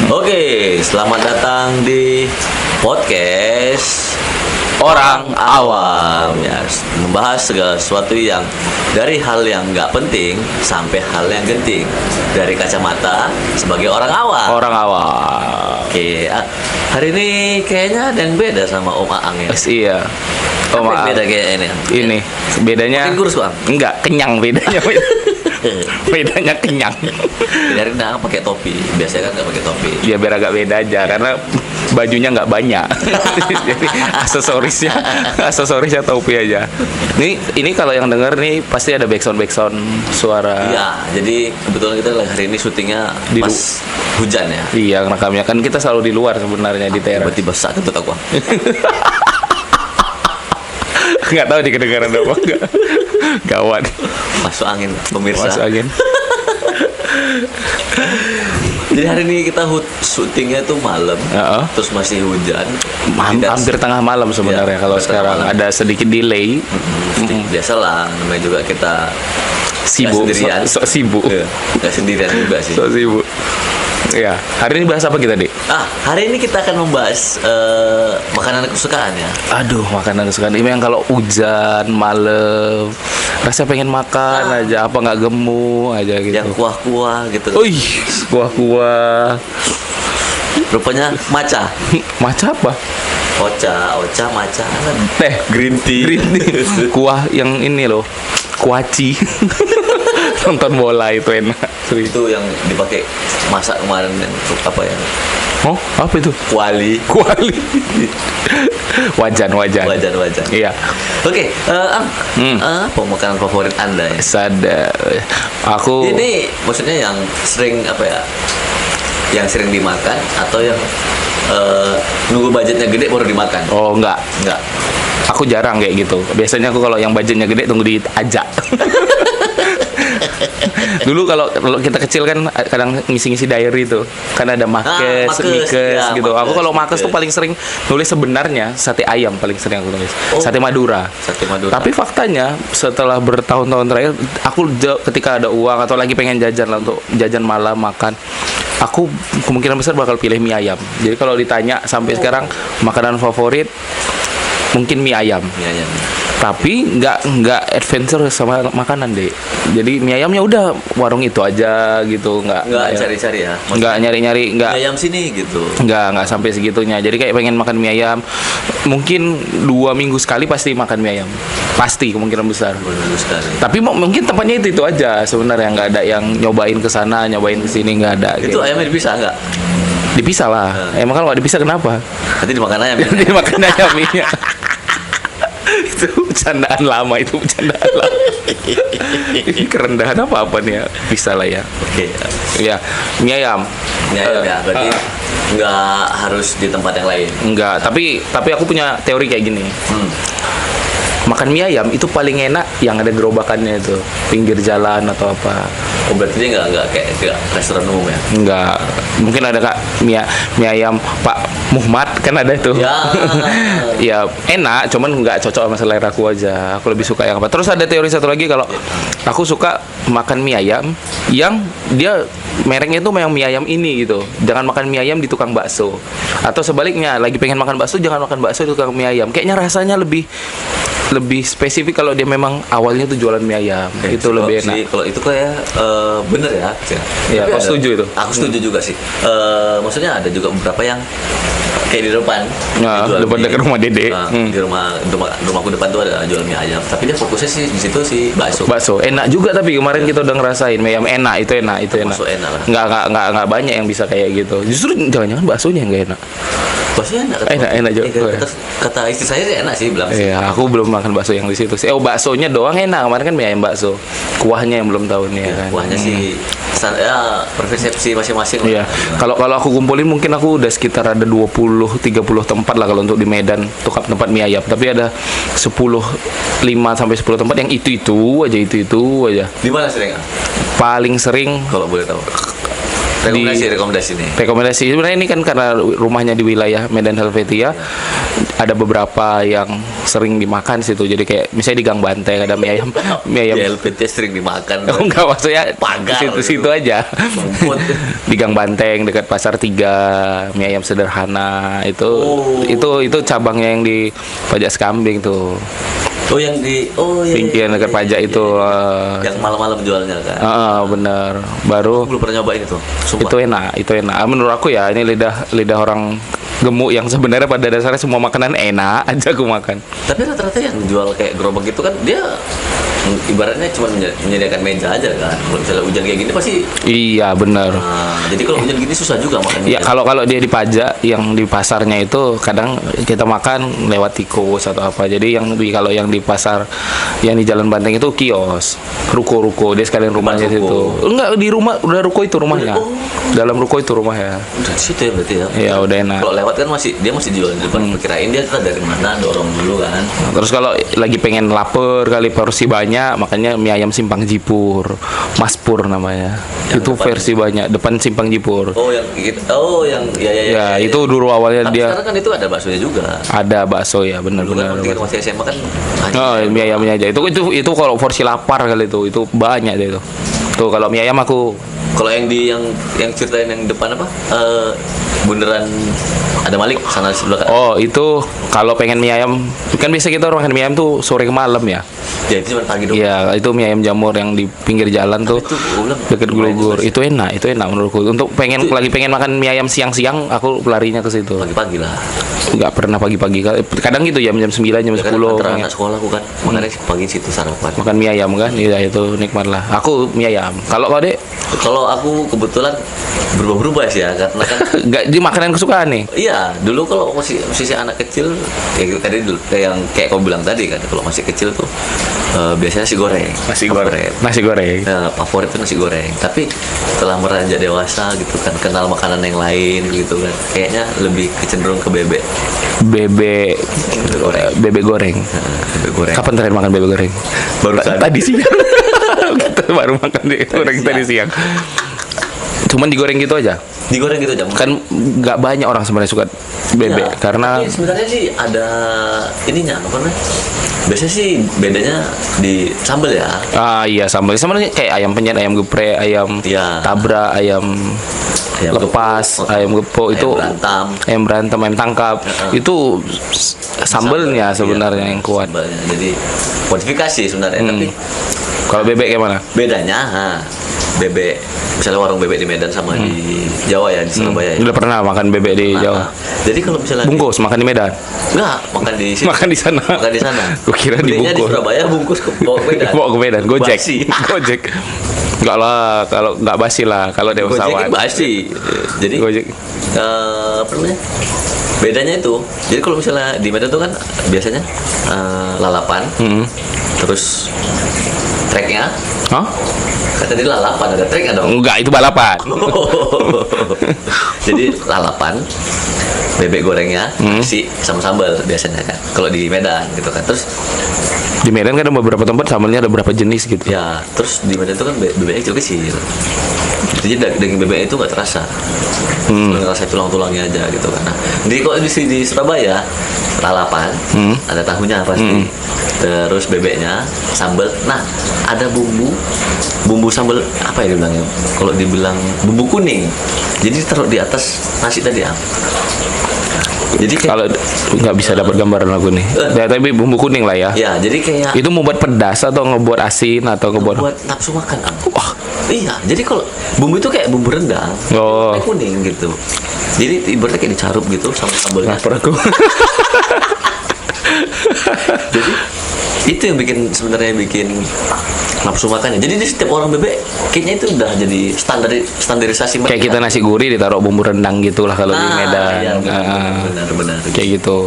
Oke, selamat datang di podcast Orang Awam ya, membahas segala sesuatu yang dari hal yang nggak penting sampai hal yang genting dari kacamata sebagai orang awam. Orang awam. Oke, hari ini kayaknya ada yang beda sama Om Aang ya. Iya. Apa yang beda kayak ini? Ini bedanya. Makin kurus, Bang? Enggak, kenyang bedanya. Bedanya kenyang. Dari Aang pakai topi, biasanya kan nggak pakai topi. Ya biar agak beda aja karena bajunya nggak banyak. Jadi aksesorisnya topi aja. Ini kalau yang denger nih pasti ada backsound suara. Iya, jadi kebetulan kita hari ini syutingnya Di pas hujan ya. Iya, rekamnya kan kita selalu di luar sebenarnya di teras. Tiba-tiba sakit tuh aku. Nggak tahu di kedengaran apa enggak. Gawat. Masuk angin pemirsa. Masuk angin. Jadi hari ini kita syutingnya tuh malam, terus masih hujan. Hampir tengah malam sebenarnya Ya, kalau sekarang malam. ada sedikit delay. Biasalah, namanya juga kita Sibuk, nggak sendirian. sok sibuk. Nggak sendirian juga sih. Sok sibuk. Ya, hari ini bahas apa kita, Dik? Hari ini kita akan membahas makanan kesukaan ya. Aduh, makanan kesukaan. Ini yang kalau hujan malam, rasanya pengen makan aja, apa nggak gemuk aja gitu. Yang kuah-kuah gitu. Wih, kuah-kuah. Rupanya maca. Maca apa? Ocha, maca. Teh, Green tea. Kuah yang ini loh, kuaci. Nonton bola itu enak. Itu yang dipakai masak kemarin yang apa ya? Oh, apa itu? Kuali. Wajan. Iya. Oke, apa makanan favorit Anda ya? Sadar. Aku Ini maksudnya yang sering apa ya? Yang sering dimakan atau yang nunggu budgetnya gede baru dimakan? Oh, enggak. Aku jarang kayak gitu. Biasanya aku kalau yang budgetnya gede tunggu diajak. Dulu kalau kita kecil kan kadang ngisi-ngisi diary tuh. Kan ada makes ya, gitu. Aku kalau makes tuh makes. paling sering nulis sebenarnya sate ayam paling sering aku tulis. Oh. Sate Madura. Tapi faktanya setelah bertahun-tahun terakhir aku ketika ada uang atau lagi pengen jajan lah untuk jajan malam makan, aku kemungkinan besar bakal pilih mie ayam. Jadi kalau ditanya sampai sekarang makanan favorit mungkin mie ayam. Tapi nggak adventure sama makanan deh. Jadi mie ayamnya udah warung itu aja gitu, nggak cari-cari ya. nggak nyari mie ayam sini gitu. nggak sampai segitunya. Jadi kayak pengen makan mie ayam mungkin 2 minggu sekali pasti makan mie ayam, pasti kemungkinan besar. 2 minggu sekali. Tapi mungkin tempatnya itu aja sebenarnya, nggak ada yang nyobain ke sana nyobain ke sini, nggak ada Itu gitu. ayamnya dipisah nggak? Dipisah lah. Emang kalau nggak dipisah kenapa? Nanti dimakan ayam. Jadi makan ayamnya. Itu bercandaan lama. Ini kerendahan apa nih ya? Bisa lah ya. Oke. Ya, mie ayam. Mie ayam ya. Berarti nggak harus di tempat yang lain. Enggak, tapi aku punya teori kayak gini. Makan mie ayam itu paling enak yang ada gerobakannya itu, pinggir jalan atau apa. Oh, berarti dia nggak kayak restoran umum ya? Enggak. Mungkin ada Kak mie ayam Pak Muhammad kan ada itu. Ya. Ya enak, cuman nggak cocok sama selera aku aja. Aku lebih suka yang apa. Terus ada teori satu lagi, kalau aku suka makan mie ayam yang dia mereknya itu yang mie ayam ini gitu. Jangan makan mie ayam di tukang bakso. Atau sebaliknya, lagi pengen makan bakso jangan makan bakso di tukang mie ayam. Kayaknya rasanya lebih spesifik kalau dia memang awalnya tuh jualan mie ayam. Itu lebih enak. Kalau itu kayak bener ya. Iya, Tapi kau setuju itu? Aku setuju juga sih. Maksudnya ada juga beberapa yang kayak di depan. Nah, jual depan mie. dekat rumah Dede. Di rumahku depan tuh ada jual mie ayam. Tapi dia fokusnya sih di situ sih bakso. Bakso enak juga, tapi kemarin kita udah ngerasain mie ayam enak. Itu enak. Bakso enak lah. Nggak banyak yang bisa kayak gitu. Justru jangan-jangan baksonya yang nggak enak. Baksonya Enak juga. Kata istri saya sih enak sih bilang. Iya, aku belum makan bakso yang di situ sih. Baksonya doang enak. Kemarin kan mie ayam bakso. Kuahnya yang belum tahu nih kan. Kuahnya sih persepsi masing-masing. Iya. Kalau aku kumpulin mungkin aku udah sekitar ada 20-30 tempat lah kalau untuk di Medan tempat mie ayam. Tapi ada 5 sampai 10 tempat yang itu aja. Di mana sering? Paling sering Kalau boleh tahu. Rekomendasi nih. Rekomendasi sebenarnya ini kan karena rumahnya di wilayah Medan Helvetia. ada beberapa yang sering dimakan situ. Jadi kayak misalnya di Gang Banteng ada mie ayam. JLPT sering dimakan. Oh, enggak, maksudnya Pagar situ gitu. aja. Rumput. Di Gang Banteng dekat Pasar 3, mie ayam sederhana itu Oh. itu cabangnya yang di Pajak Sekambing tuh. Oh yang di Pinggiran dekat pajak itu, yang malam-malam jualnya kan. bener. Baru Aku belum pernah nyobain itu. Sumpah. itu enak. Menurut aku ya ini lidah orang gemuk yang sebenarnya pada dasarnya semua makanan enak aja aku makan. Tapi rata-rata yang jual kayak gerobak gitu kan dia ibaratnya cuma menyediakan meja aja kan. Kalau misalnya hujan kayak gini pasti. Iya bener. Nah, jadi kalau hujan gini susah juga makannya. Ya kalau dia di pajak yang di pasarnya itu kadang kita makan lewat tikus atau apa. Jadi kalau yang di pasar yang di Jalan Banteng itu kios, ruko-ruko. Dia sekalian rumahnya Bukan ruko. situ. Enggak, di rumah udah ruko itu rumahnya. Oh. Dalam ruko itu rumahnya. Udah di situ ya berarti ya. Ya udah enak. Kalau lewat kan dia masih jual di depan. Kirain dia tuh dari mana dorong dulu kan. Terus kalau lagi pengen lapar kali porsi banyak, makanya mie ayam Simpang Jipur, Mas Pur namanya. Yang Itu depan. versi banyak depan Simpang Jipur. Oh yang gitu. Oh yang Ya, itu dulu awalnya Tapi dia sekarang kan itu ada baksonya juga. ada bakso ya, Dulu kan benar-benar. waktu kita masih SMA kan. Oh, mie ayamnya aja. Itu kalau porsi lapar kali itu banyak deh itu. Tuh kalau mie ayam aku Kalau yang ceritain yang depan apa? Bundaran ada Malik sana sebelah kan. oh itu kalau pengen mie ayam kan biasa kita orang makan mie ayam tuh sore ke malam ya. Ya itu cuma pagi doang. Iya, itu mie ayam jamur yang di pinggir jalan tuh. Itu gua bilang, Deket lumayan Gulugur. juga sih. Itu enak menurutku. Untuk lagi pengen makan mie ayam siang-siang, aku larinya ke situ. Pagi-pagi lah. Nggak pernah pagi-pagi. Kadang gitu jam 9, jam Ya kan 10 antara pengen anak sekolah aku kan makanya pagi situ sarapan. makan mie ayam kan. Iya, itu nikmat lah. Aku mie ayam. Kalau kau Dek, Kalau aku kebetulan berubah-berubah sih ya karena kan nggak di makanan kesukaan nih. iya dulu kalau masih anak kecil kayak tadi dulu kayak kau bilang tadi kan kalau masih kecil tuh biasanya nasi goreng. Favorit. Nasi goreng. Ya, favorit itu nasi goreng. Tapi setelah meranjak dewasa gitu kan kenal makanan yang lain gitu kan kayaknya lebih kecenderung ke bebek. Bebek Goreng. bebek goreng. Bebek goreng. Kapan terakhir makan bebek goreng? Barusan. Tadi siang. Kita baru makan bebek goreng tadi siang. Cuman digoreng gitu aja. Digoreng gitu aja. Kan nggak banyak orang sebenarnya suka bebek Iya, karena tapi sebenarnya sih ada ininya apa namanya? Biasanya sih bedanya di sambal ya. iya sambal kayak ayam penyet, ayam geprek, ayam Iya. tabrak, ayam Ayam lepas, gepuk, ayam gepuk itu ayam berantem. ayam tangkap. Itu sambelnya sebenarnya Iya, yang kuat. sambalnya. Jadi modifikasi sebenarnya tapi Kalau bebek gimana? bedanya bebek misalnya warung bebek di Medan sama di Jawa ya di Surabaya ya. Udah pernah makan bebek di Nah, Jawa? jadi kalau misalnya Bungkus makan di Medan. enggak makan di situ. Makan di sana. Makan di sana. Gua kira Belinya di dibungkus. Surabaya bungkus ke bawa ke Medan. Bawa ke Medan, Gojek. Basi. Gojek. Enggak lah, kalau enggak basi lah kalau di Gojek pesawat. itu basi. Jadi Gojek. apa namanya? Bedanya itu. Jadi kalau misalnya di Medan tuh kan biasanya lalapan, terus treknya. Hah? Kan tadi lalapan ada treknya dong. Enggak, itu balapan. Jadi lalapan, bebek gorengnya, nasi sama sambal biasanya kan. Kalau di Medan gitu kan. Terus Di Medan kan ada beberapa tempat sambalnya ada beberapa jenis gitu. ya terus di Medan itu kan bebeknya kecil-kecil. Jadi daging bebeknya itu nggak terasa. Cuma ngerasa tulang-tulangnya aja gitu kan. Nah, jadi kalau di Surabaya lalapan, ada tahunya pasti. Terus bebeknya, sambal. Nah, ada bumbu sambal apa ya dibilangnya? Kalau dibilang bumbu kuning. Jadi taruh di atas nasi tadi ya. Jadi kayak, Kalau nggak bisa dapat gambaran aku nih. Ya, tapi bumbu kuning lah ya. ya jadi kayak Itu mau buat pedas atau ngebuat asin atau ngebuat buat nafsu makan Am. Wah, iya. Jadi kalau bumbu itu kayak bumbu rendang, Oh. kayak kuning gitu. Jadi ibaratnya kayak dicarup gitu sama sambalnya. lapar aku. Jadi itu yang sebenarnya bikin nafsu makannya. Jadi di setiap orang bebek kayaknya itu udah jadi standarisasi Kayak kita nasi gurih ditaruh bumbu rendang gitulah kalau di Medan. Iya, benar. Kayak gitu.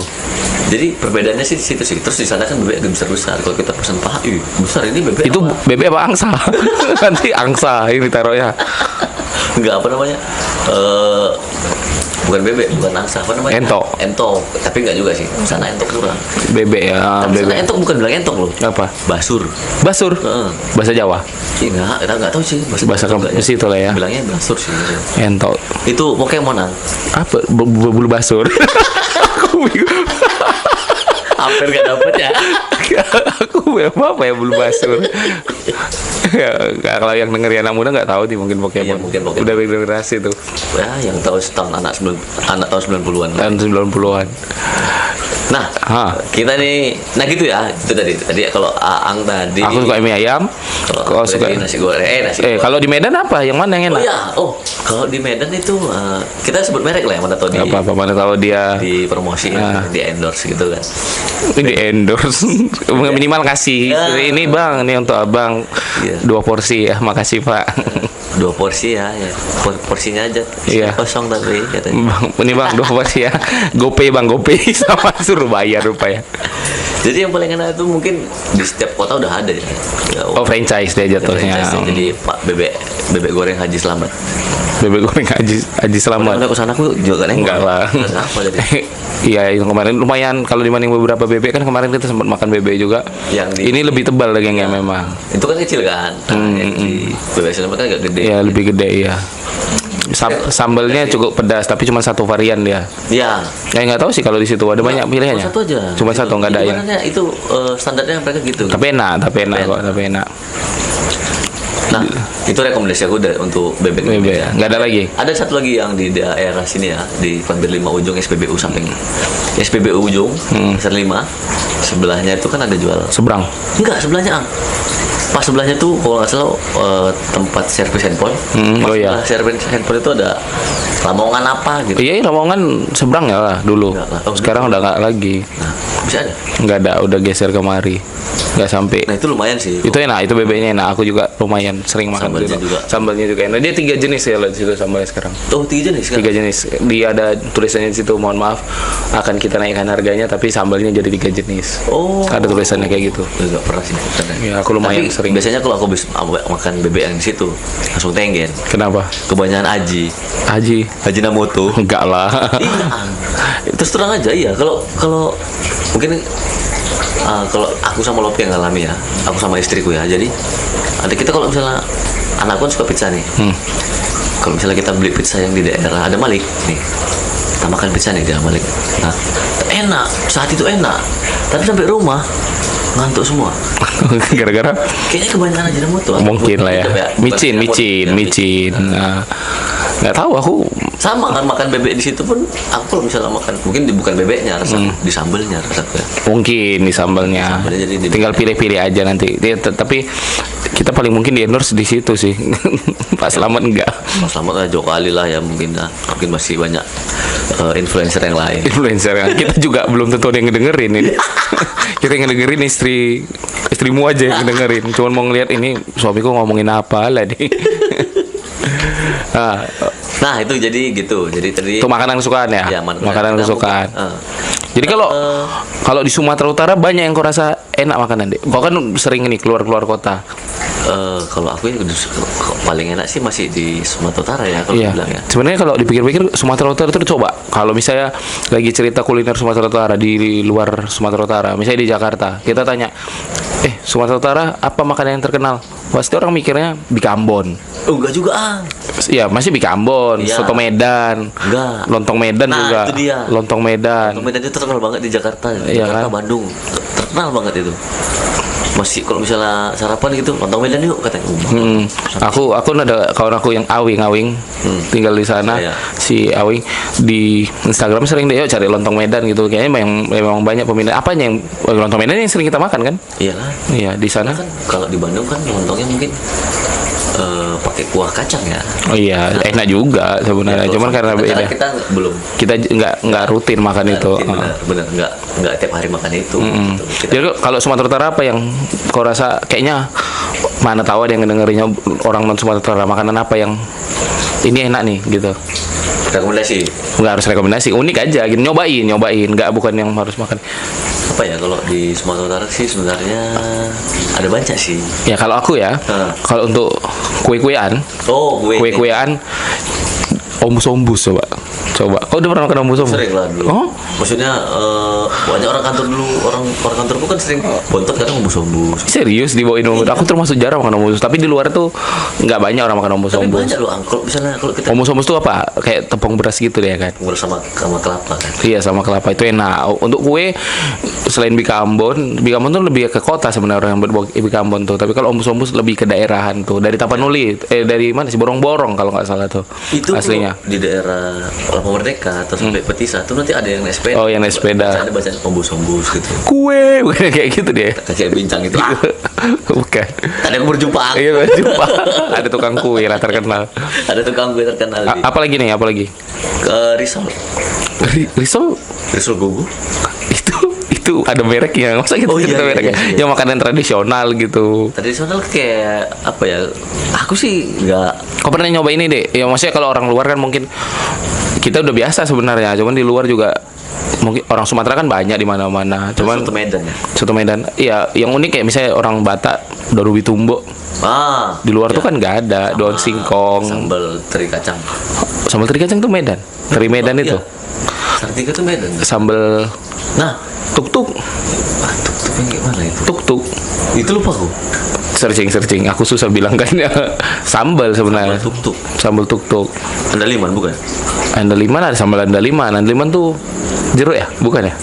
Jadi perbedaannya sih di situ sih. Terus di sana kan bebek agak besar. Kalau kita pesan paha, besar ini bebek. Itu apa? bebek apa angsa? Nanti angsa ini taruhnya. Enggak, apa namanya? Bukan bebek, bukan angsa, apa namanya? Entok. Entok, tapi enggak juga sih. Sana entok kurang. Bebek ya, Tapi sana bebek. entok bukan bilang entok loh. Apa? Basur. Basur. Heeh. Bahasa Jawa. Enggak tahu sih Bahasa Jawa juga ke situ lah ya. Bilangnya basur sih. Entok. Itu Pokemon ang. Apa? Bulu basur. Aku bingung. Hampir gak dapet ya. Aku apa ya bulu basur. Ya, kalau yang denger anak muda nggak tahu nih mungkin Pokemon. Iya, mungkin Pokemon. Udah generasi tuh. Ya, yang tahu setahun anak tahun 90-an. Tahun 90-an. Nah, kita nih, nah gitu ya. Itu tadi kalau Aang tadi. Aku suka mie ayam. Kau aku suka tadi nasi goreng. Nasi goreng. kalau di Medan apa? Yang mana yang Oh enak? iya, kalau di Medan itu kita sebut merek lah ya, mana tahu Apa mana tahu dia di promosi, di endorse gitu kan. di endorse minimal kasih Ya. ini bang, ini untuk abang Iya. 2 porsi ya, makasih pak. 2 porsi ya. Porsinya aja. Iya. Kosong tapi katanya. Bang, ini bang 2 porsi ya. GoPay bang, GoPay sama suruh bayar rupanya. Jadi yang paling enak itu mungkin di setiap kota udah ada ya. Oh franchise dia jatuhnya. Franchise-nya. Jadi Pak bebek goreng Haji Slamet. Bebek goreng Haji Selamat. Udah kesana aku juga kan Enggak lah. Apa jadi? Iya, yang kemarin lumayan kalau dibanding beberapa bebek kan kemarin kita sempat makan bebek juga. Yang ini lebih tebal dagingnya memang. Itu kan kecil kan. Yang di bebek Slamet kan agak gede. Iya, lebih gede ya. Sambalnya cukup pedas tapi cuma satu varian dia. Iya. Ya nggak tahu sih kalau di situ ada banyak pilihannya. Cuma satu aja. Cuma satu nggak ada yang. Sebenarnya itu standarnya mereka gitu. Tapi enak kok, tapi enak. Nah, itu rekomendasi aku untuk bebek. Bebek ya. Nggak ada lagi. Ada satu lagi yang di daerah sini ya, di Pampir 5 Ujung SPBU samping. SPBU Ujung, Pasar 5. Sebelahnya itu kan ada jual. Seberang. Enggak, sebelahnya Ang. Pas sebelahnya tuh kalau nggak salah tempat servis handphone. Pas oh iya. servis handphone itu ada Lamongan apa gitu. Iya, Lamongan seberang ya lah dulu. Nggak lah. Oh, Sekarang udah nggak lagi. Nah, bisa ada. Nggak ada, udah geser kemari. Nggak sampai. Nah, itu lumayan sih. Itu enak, itu bebeknya enak. Aku juga lumayan sering makan Sambalnya dulu. juga. Sambalnya juga enak. Dia 3 jenis ya di situ sambalnya sekarang. Oh, 3 jenis kan? 3 jenis. Dia ada tulisannya di situ. Mohon maaf, akan kita naikkan harganya, tapi sambalnya jadi 3 jenis. Oh. Ada tulisannya kayak gitu. Enggak pernah sih. Ya, aku lumayan Tapi sering. biasanya kalau aku habis makan bebek yang di situ langsung tenggen. Kenapa? Kebanyakan Haji Namoto. Enggak lah. Iya. Terus terang aja iya. Kalau mungkin kalau aku sama Lopi yang ngalami ya, aku sama istriku ya. Jadi ada kita kalau misalnya anakku kan suka pizza nih. Kalau misalnya kita beli pizza yang di daerah ada Malik nih, kita makan pizza nih di daerah Malik. Nah, enak saat itu enak. Tapi sampai rumah ngantuk semua. Gara-gara Kayaknya kebanyakan aja Namoto. mungkin lah ya. Bukan Micin. Nah, nggak tahu aku. Sama kan makan bebek di situ pun aku kalau misalnya makan mungkin bukan bebeknya rasa di sambelnya rasa ya. Mungkin di sambalnya. Sambalnya jadi Tinggal pilih-pilih aja nanti. Tapi kita paling mungkin di endorse di situ sih. Pak Slamet enggak. Mas Selamat lah jauh kali lah ya mungkin masih banyak influencer yang lain. Influencer kan. Kita juga belum tentu ada yang ngedengerin ini. Kita yang ngedengerin istrimu aja yang ngedengerin. Cuman mau ngeliat ini suamiku ngomongin apa lah nih. Nah itu jadi gitu. Jadi tadi Itu makanan kesukaan ya? Ya, makanan kita kesukaan. mungkin, Jadi kalau di Sumatera Utara banyak yang kau rasa enak makanan deh. Kau kan sering nih keluar kota. kalau aku ya paling enak sih masih di Sumatera Utara ya kalau Iya. bilang ya. Sebenarnya kalau dipikir-pikir Sumatera Utara itu coba. Kalau misalnya lagi cerita kuliner Sumatera Utara di luar Sumatera Utara, misalnya di Jakarta, kita tanya, Sumatera Utara apa makanan yang terkenal? Pasti orang mikirnya Bikambon. Oh enggak juga Iya, masih Bikambon, Iya. soto Medan, Enggak. lontong Medan Nah, juga. itu dia. Lontong Medan. Medan itu terkenal banget di Jakarta, Iya Jakarta, kan? Bandung, terkenal banget itu. Masih kalau misalnya sarapan gitu, lontong Medan yuk katanya. Aku ada kawan aku yang Awing tinggal di sana, Iya. si Awing di Instagram sering deh yuk cari lontong Medan gitu. Kayaknya memang banyak peminat. Apanya yang lontong Medan yang sering kita makan kan? Iya kan? Iya di sana. Kan kalau di Bandung kan lontongnya mungkin pakai kuah kacang ya. Oh iya, enak juga sebenarnya. Ya, Cuman karena beda. kita belum. Kita nggak rutin makan itu. Benar nggak tiap hari makan itu. Gitu. Jadi kalau Sumatera Utara apa yang kau rasa kayaknya mana tahu ada yang ngedengerinnya orang non Sumatera Utara, makanan apa yang ini enak nih gitu. Rekomendasi. Nggak harus rekomendasi, unik aja gitu, nyobain nggak bukan yang harus makan. apa ya, kalau di Sumatera Utara sih sebenarnya ada banyak sih. Ya kalau aku ya, kalau untuk kue-kuean, Oh, kue-kuean ombus-ombus coba. Kau udah pernah makan ombus-ombus? sering lah dulu. Oh, Maksudnya banyak orang kantor dulu, orang kantorku kan sering bontot kadang ombus-ombus. serius dibawain ombus. Aku termasuk jarang makan ombus, tapi di luar tuh nggak banyak orang makan Tapi ombus-ombus. banyak loh, kalau misalnya kalau kita Ombus-ombus tuh apa? Kayak tepung beras gitu deh kan? bersama sama kelapa kan. Iya sama kelapa itu enak. Untuk kue selain Bika Ambon tuh lebih ke kota sebenarnya orang yang buat Bika Ambon tuh. Tapi kalau ombus-ombus lebih ke daerahan tuh. Dari Tapanuli, dari mana sih? Borong-Borong kalau nggak salah tuh. Itu aslinya. di daerah Lampu Merdeka atau sampai Petisa tuh nanti ada yang naik sepeda. Oh, yang naik sepeda. Ada baca ombus-ombus gitu. Kue, bukan kayak gitu deh. Kecil bincang itu. Bukan. Ada yang berjumpa. Iya, jumpa. Ada tukang kue lah terkenal. Ada tukang gue terkenal di Apa lagi nih? Apa lagi? ke Risol. Risol Risol Gogo. itu ada mereknya. Masa gitu Oh, iya, ada iya, mereknya? iya. Yang makanan tradisional gitu. Tradisional kayak apa ya? Aku sih nggak. Kau pernah nyoba ini deh? Ya maksudnya kalau orang luar kan mungkin kita udah biasa sebenarnya, cuman di luar juga mungkin orang Sumatera kan banyak di mana-mana. Cuman Soto Medan ya. Soto Medan, iya yang unik kayak misalnya orang Batak Darubi Tumbuk. Di luar tuh kan nggak ada daun singkong, Sambal teri kacang. sambal teri kacang tuh Medan, teri Medan Iya. itu, Sartika tuh Medan. sambal Nah, tuk-tuk, tuk-tuk yang kayak mana itu? tuk-tuk. Itu lupa aku. Searching, aku susah bilang kan ya. Sambal sebenarnya. Sambal tuk-tuk. Sambal tuk-tuk. Andaliman bukan? Andaliman ada sambal andaliman. Andaliman tuh jeruk ya, bukan ya?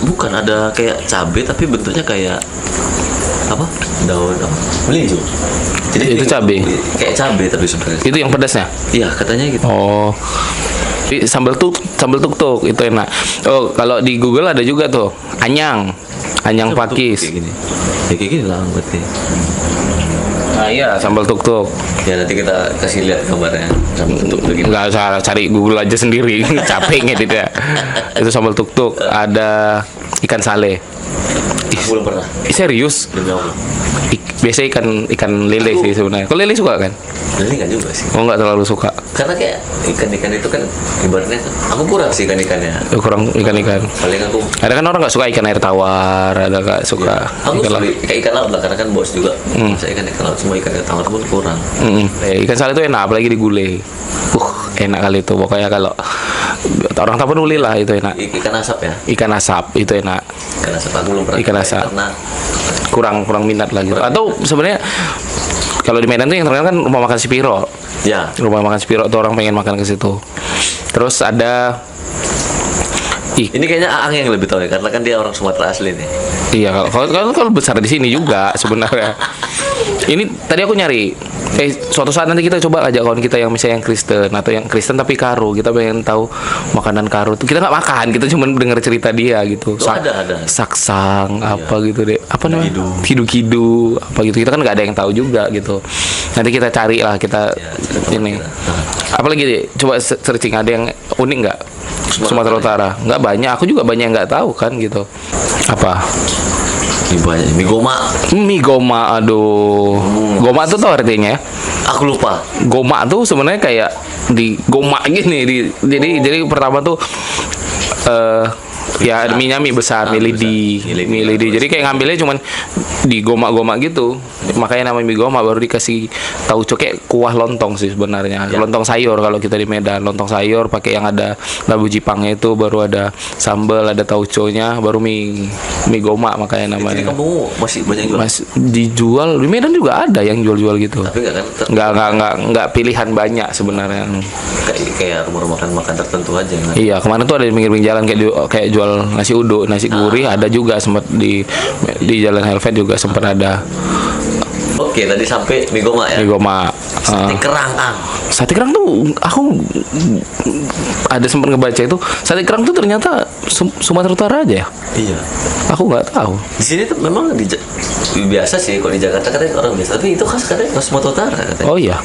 Bukan, ada kayak cabe tapi bentuknya kayak apa? Daun apa? Melinjo. Itu cabe. Kayak cabe tapi sebenarnya. Itu yang pedasnya. Iya, katanya gitu. Oh. Sambal tuk-tuk itu enak. Oh, kalau di Google ada juga tuh, anyang pakis. Kayak gini. Ya kayak gini lah berarti. Nah, iya, sambal tuk-tuk. Ya nanti kita kasih lihat gambarnya sambal tuk-tuk begini. Nggak usah cari Google aja sendiri, capek ngedit ya. Itu sambal tuk-tuk, ada ikan sale. Aku belum pernah. Serius? Demi Allah. Biasa ikan lele sih sebenarnya. Kok lele suka kan? Ini enggak juga sih. Oh, nggak terlalu suka. Karena kayak ikan-ikan itu kan ibaratnya aku kurang sih ikan-ikannya. Kurang ikan-ikan. Paling aku Ada kan orang nggak suka ikan air tawar, ada nggak suka aku ikan laut. kayak ikan laut lah karena kan bos juga. Saya ikan laut semua ikan tawar pun kurang. Ikan sale itu enak, apalagi digulai. Enak kali itu pokoknya kalau orang Tapanuli lah itu enak. Ikan asap ya. Ikan asap itu enak. Ikan asap aku belum pernah. Ikan coba, asap. karena Kurang minat lah gitu. Atau sebenarnya kalau di Medan tuh yang terkenal kan rumah makan Sipiro. ya Rumah makan Sipiro tuh orang pengen makan ke situ. Terus ada ini kayaknya Aang yang lebih tahu ya karena kan dia orang Sumatera asli nih. iya kalau besar di sini juga sebenarnya. Ini tadi aku nyari suatu saat nanti kita coba ajak kawan kita yang misalnya yang Kristen atau yang Kristen tapi Karo, kita pengen tahu makanan Karo tuh. Kita nggak makan, kita cuma dengar cerita dia gitu. Ada. Saksang apa gitu deh, apa namanya, Kidu. kidu apa gitu, kita kan nggak ada yang tahu juga gitu. Nanti kita cari lah kita ini. Apalagi deh, coba searching ada yang unik nggak Sumatera Utara? Nggak banyak, aku juga banyak yang nggak tahu kan gitu. Apa? Ini banyak Mie goma, aduh. Goma tuh tau artinya ya? aku lupa. Goma tuh sebenarnya kayak di goma gini jadi pertama tuh ya ada mie besar, mie lidi. Jadi kayak ngambilnya cuman di goma-goma gitu. Makanya namanya mie goma, baru dikasih tauco kayak kuah lontong sih sebenarnya. Lontong sayur kalau kita di Medan, lontong sayur pakai yang ada labu jipangnya itu, baru ada sambal, ada tauconya, baru mie goma makanya Jadi namanya. kamu masih banyak jual. Mas dijual di Medan juga ada yang jual-jual gitu. Tapi enggak kan Nggak pilihan banyak sebenarnya. kayak rumah makan tertentu aja kan. Iya, kemarin tuh ada di pinggir jalan kayak jual nasi uduk, nasi gurih, ada juga sempat di Jalan Helvet juga sempat ada. Oke, tadi sampai mie goma ya. Mie goma. Sate kerang, Ang. Sate kerang tuh aku ada sempat ngebaca itu, sate kerang tuh ternyata Sumatera Utara aja ya. Iya. Aku nggak tahu. Di sini tuh memang biasa sih kalau di Jakarta katanya orang biasa, tapi itu khas katanya khas Sumatera Utara katanya. Oh iya,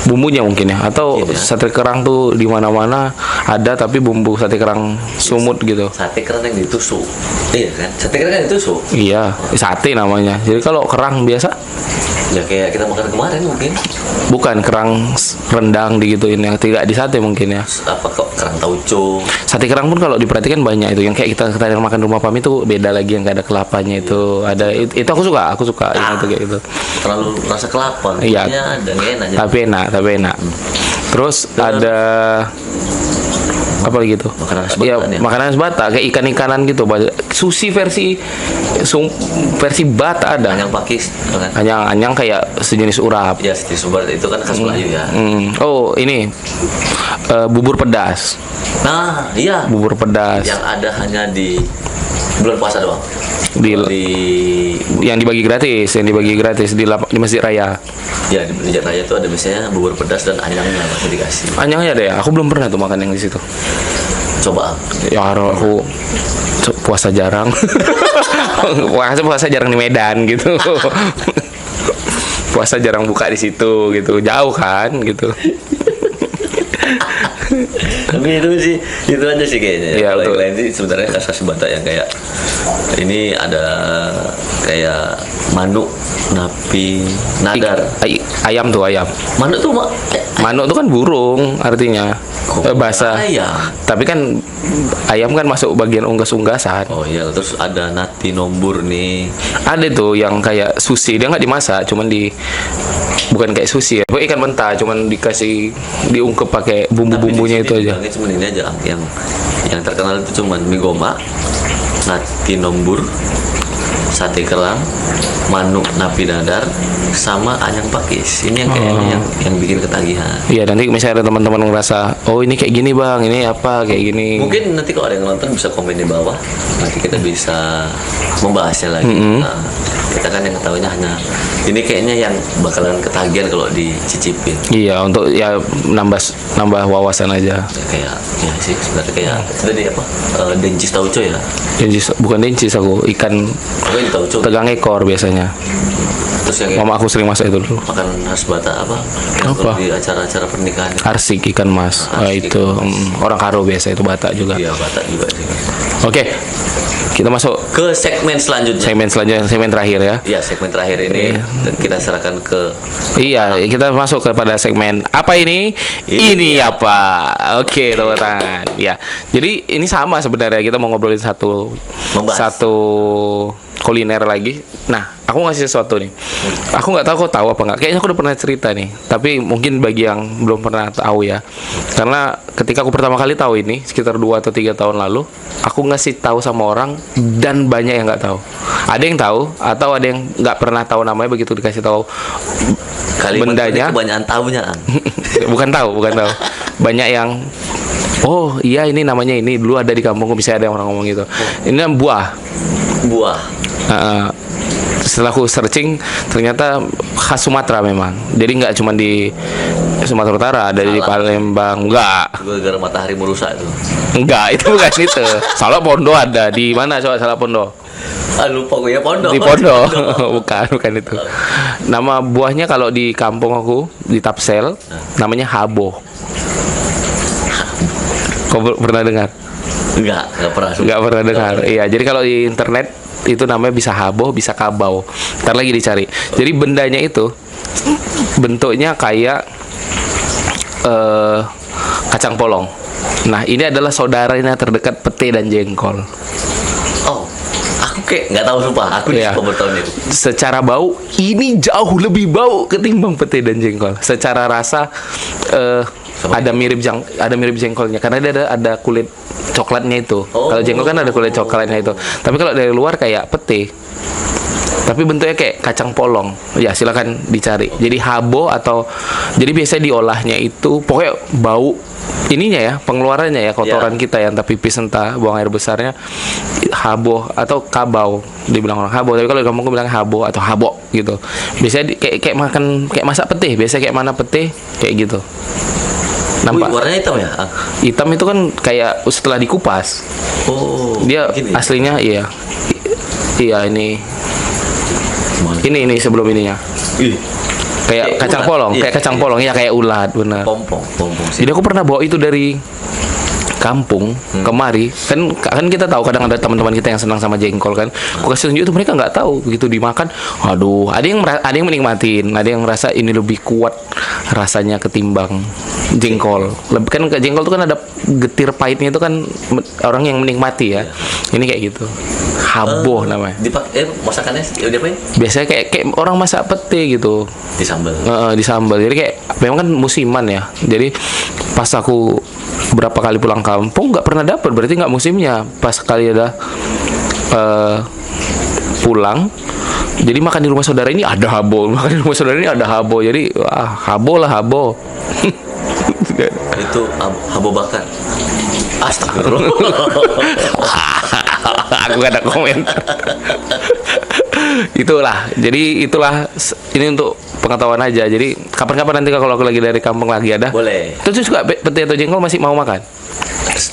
bumbunya mungkin ya, atau Mungkin ya. sate kerang tuh di mana-mana ada, tapi bumbu sate kerang sumut gitu. Sate kerang yang ditusuk. Iya kan? Sate kerang yang ditusuk. Iya, sate namanya. Jadi kalau kerang biasa Ya kayak kita makan kemarin mungkin. Bukan kerang rendang digituin yang tidak di sate mungkin ya. Apa kok kerang tauco. Sate kerang pun kalau diperhatikan banyak itu. Yang kayak kita makan rumah Pami itu beda lagi, yang gak ada kelapanya itu. Ada itu aku suka yang itu kayak gitu. Terlalu rasa kelapa. Iya. Ada nggak enak. Tapi enak. Terus ada apa lagi tuh? Makanan khas Ya, Batak ya? makanan khas Batak kayak ikan-ikanan gitu. Sushi versi Batak ada. Anyang pakis kan. Anyang kayak sejenis urap. Ya, di Sumbar itu kan khas Melayu ya. Oh, ini bubur pedas. Nah, iya. Bubur pedas Yang ada hanya di bulan puasa doang. di yang dibagi gratis di Masjid Raya. Ya, di Masjid Raya itu ada biasanya bubur pedas dan anyangnya masih dikasih. Anyangnya ada ya? Aku belum pernah tuh makan yang di situ. Coba. Ya aku puasa jarang. puasa jarang di Medan gitu. Puasa jarang buka di situ gitu. Jauh kan gitu. Tapi itu aja sih kayaknya. Iya, Kalau betul. yang lain sih sebenarnya khas Batak yang kayak ini ada kayak manuk, napi, nadar. Ayam tuh ayam. Manuk tuh Manuk tuh kan burung artinya. Bahasa. ayam. Tapi kan ayam kan masuk bagian unggas-unggasan. Oh iya, terus ada nati nombur nih. Ada tuh yang kayak sushi, dia nggak dimasak, cuman bukan kayak sushi ya, pokoknya ikan mentah, cuman dikasih diungkep pakai bumbu-bumbunya itu aja. Cuma ini aja yang terkenal itu cuman mie gomak, nati nombur, sate kerang, manuk napi dadar, sama anyang pakis. Ini yang kayaknya yang bikin ketagihan. Iya, nanti misalnya ada teman-teman ngerasa, oh ini kayak gini bang, ini apa kayak gini. Mungkin nanti kalau ada yang nonton bisa komen di bawah. Nanti kita bisa membahasnya lagi. Nah, kita kan yang ketahuinya hanya ini kayaknya yang bakalan ketagihan kalau dicicipin. Iya, untuk ya nambah wawasan aja. Ya, kayak ya sih sebenarnya kayak tadi apa dencis tauco ya. Bukan dencis aku, ikan Apa ini tauco? tegang ekor biasanya. Terus yang Mama aku sering masak itu dulu. makan khas Batak apa? Yang Apa? kalau di acara-acara pernikahan. Arsik ikan mas. Arsik Itu orang Karo biasa itu Batak juga. Iya, Batak juga sih. Oke, kita masuk Ke segmen selanjutnya. segmen selanjutnya, segmen terakhir ya. Iya, segmen terakhir ini dan kita serahkan ke Iya, kita masuk kepada segmen apa ini? Ini apa? Oke, tepuk tangan. Ya, jadi ini sama sebenarnya, kita mau ngobrolin Membahas. satu kuliner lagi. Nah, aku ngasih sesuatu nih. Aku nggak tahu kau tahu apa nggak. Kayaknya aku udah pernah cerita nih. Tapi mungkin bagi yang belum pernah tahu ya. Karena ketika aku pertama kali tahu ini sekitar 2 atau 3 tahun lalu, aku ngasih tahu sama orang dan banyak yang nggak tahu. Ada yang tahu atau ada yang nggak pernah tahu namanya, begitu dikasih tahu kalimat bendanya. ini kebanyakan tahunya. bukan tahu. Banyak yang oh iya ini namanya ini dulu ada di kampungku, bisa ada orang ngomong gitu. Ini buah. Buah. Setelah aku searching ternyata khas Sumatera memang. Jadi nggak cuma di Sumatera Utara, ada di Palembang. Gara-gara matahari merusak itu. Enggak, itu bukan itu. Salah Pondo ada. Di mana coba Salah Pondo? Lupa gue ya, pondok. Di Pondo. bukan itu. Nama buahnya kalau di kampung aku di Tapsel namanya habo. Kau pernah dengar? Enggak pernah. Nggak pernah dengar. Iya, jadi kalau di internet itu namanya bisa habo, bisa kabau. Ntar lagi dicari. Jadi bendanya itu bentuknya kayak kacang polong. Nah, ini adalah saudaranya terdekat pete dan jengkol. Oh, aku kayak nggak tahu sumpah. Aku di Iya. bertahun itu. Secara bau, ini jauh lebih bau ketimbang pete dan jengkol. Secara rasa ada mirip jengkolnya karena dia ada kulit coklatnya itu. Oh. Kalau jengkol kan ada kulit coklatnya itu. Tapi kalau dari luar kayak pete. Tapi bentuknya kayak kacang polong. Ya, silakan dicari. Jadi habo atau jadi biasanya diolahnya itu pokoknya bau ininya ya, pengeluarannya ya, kotoran kita yang tapi pipis entah buang air besarnya habo atau kabau, dibilang orang habo, tapi kalau di kampung bilang habo atau habo gitu. Biasanya kayak masak pete, biasanya kayak mana pete kayak gitu. Nampak? Warnanya hitam ya? Hitam itu kan kayak setelah dikupas. Oh, Dia gini. aslinya iya. Iya ini sebelum ininya. Kayak kacang ulat. polong, Iya, kayak kacang iya. polong ya, kayak ulat benar. Pompong sih. Jadi aku pernah bawa itu dari kampung kemari kan kita tahu kadang ada teman-teman kita yang senang sama jengkol kan. Aku kasih tunjuk itu mereka nggak tahu, begitu dimakan, aduh, ada yang menikmatin, ada yang merasa ini lebih kuat rasanya ketimbang jengkol. Lebih kan jengkol itu kan ada getir pahitnya itu kan orang yang menikmati ya. Ini kayak gitu. Habo namanya. Masakannya diapain? Biasanya kayak orang masak pete gitu. Di sambal. Di sambal. Jadi kayak memang kan musiman ya. Jadi pas aku berapa kali pulang kampung nggak pernah dapat, berarti nggak musimnya. Pas kali ada pulang, jadi makan di rumah saudara ini ada habo, makan di rumah saudara ini ada habo. Jadi habo lah habo. Itu habo bakar. Astagfirullah. Aku gak ada komentar. Itulah ini untuk pengetahuan aja. Jadi kapan-kapan nanti kalau aku lagi dari kampung lagi ada. Boleh. Terus juga pete atau jengkol masih mau makan?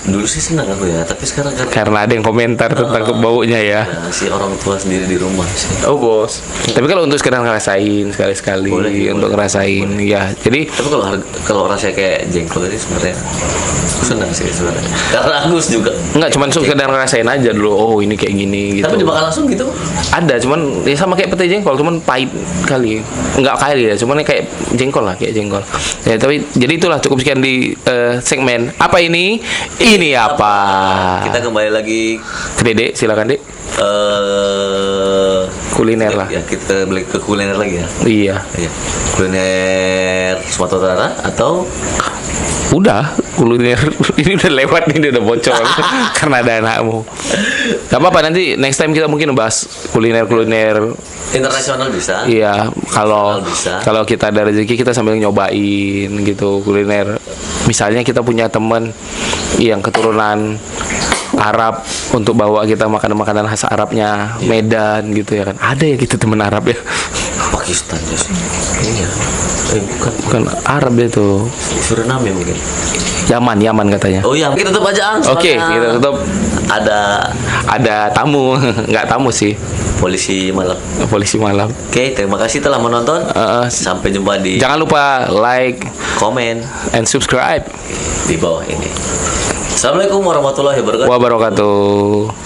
Dulu sih senang aku ya, tapi sekarang Karena ada yang komentar tentang baunya ya. Si orang tua sendiri di rumah sih. Oh bos. Tapi kalau untuk sekarang ngerasain sekali-sekali, untuk ngerasain ya. Jadi tapi kalau rasanya kayak jengkol tadi sebenarnya aku senang sih sebenarnya. Karena aku juga enggak cuman sekedar ngerasain aja dulu. Oh ini kayak gini gitu. Tapi dimakan langsung gitu? Ada, cuman ya sama kayak pete jengkol, cuman pahit kali. Enggak kali ya, cuman kayak jengkol lah, kayak jengkol. Ya tapi jadi itulah cukup sekian di segmen apa ini? Ini apa? Kita kembali lagi ke Dede, silakan Dek. Kuliner lah. Ya, kita balik ke kuliner lagi ya. Iya. Kuliner Sumatera Utara atau udah kuliner ini udah lewat nih, udah bocor karena ada anakmu. Gak apa-apa, nanti next time kita mungkin bahas kuliner internasional bisa. Iya, kalau kita ada rezeki kita sambil nyobain gitu kuliner. Misalnya kita punya teman yang keturunan Arab untuk bawa kita makanan-makanan khas Arabnya Medan gitu ya kan. Ada ya gitu teman Arab ya. Pakistan ya sih. Iya. Bukan Arab ya tuh. Suriname mungkin. Yaman katanya. Oh iya, kita tutup aja. Oke, kita tutup. Ada tamu, nggak tamu sih. Polisi malam. Oke, terima kasih telah menonton. Sampai jumpa di. Jangan lupa like, comment, and subscribe di bawah ini. Assalamualaikum warahmatullahi wabarakatuh.